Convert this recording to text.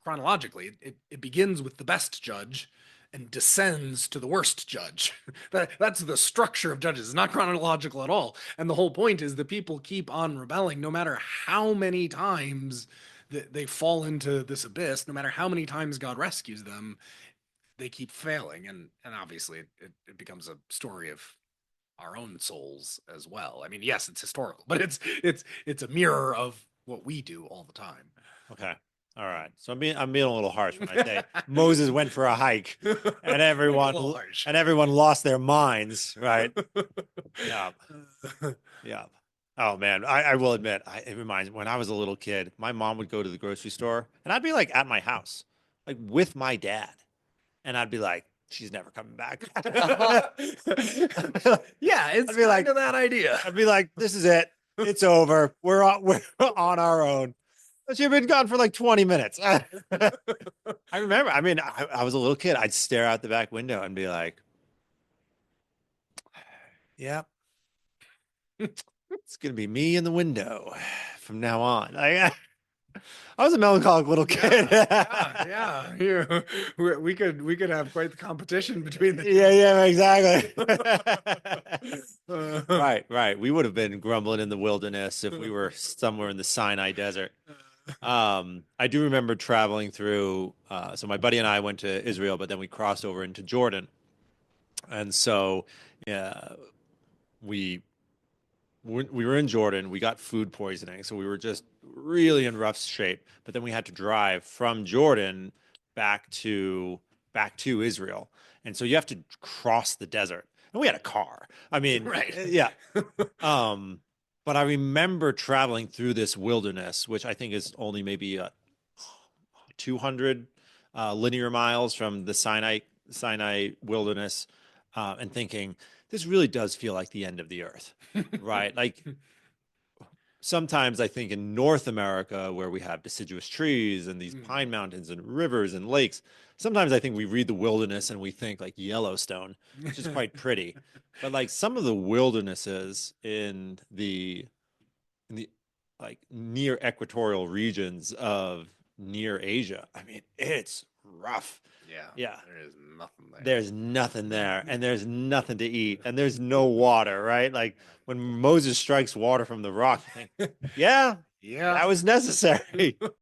chronologically. It begins with the best judge and descends to the worst judge. That's the structure of Judges. It's not chronological at all. And the whole point is the people keep on rebelling no matter how many times they fall into this abyss, no matter how many times God rescues them, they keep failing. And obviously it becomes a story of our own souls as well. I mean, yes, it's historical, but it's a mirror of what we do all the time. Okay. All right. So I'm being a little harsh when I say Moses went for a hike and everyone lost their minds, right? Yeah. Yeah. Oh man, I will admit, it reminds me when I was a little kid, my mom would go to the grocery store and I'd be like at my house, like with my dad, and I'd be like, she's never coming back. Yeah, I'd it's be kind like, of that idea. this is it. It's over. We're on our own. She'd been gone for like 20 minutes. I remember, I mean, I was a little kid. I'd stare out the back window and be like, yep, it's gonna be me in the window from now on. I was a melancholic little kid. Yeah. Here, we could have quite the competition between the Yeah, yeah, exactly. two. Right, right. We would have been grumbling in the wilderness if we were somewhere in the Sinai desert. I do remember traveling through. So my buddy and I went to Israel, but then we crossed over into Jordan, and so yeah, we we were in Jordan. We got food poisoning, so we were just really in rough shape. But then we had to drive from Jordan back to Israel, and so you have to cross the desert. And we had a car. I mean, Right. yeah. Um, but I remember traveling through this wilderness, which I think is only maybe 200 linear miles from the Sinai wilderness, and thinking this really does feel like the end of the earth, right? Like sometimes I think in North America, where we have deciduous trees and these pine mountains and rivers and lakes, sometimes I think we read the wilderness and we think like Yellowstone, which is quite pretty. But like some of the wildernesses in the like near equatorial regions of near Asia, I mean, it's rough. Yeah. Yeah. There is nothing there. There's nothing there, and there's nothing to eat, and there's no water, right? Like when Moses strikes water from the rock, you think, yeah, Yeah. that was necessary.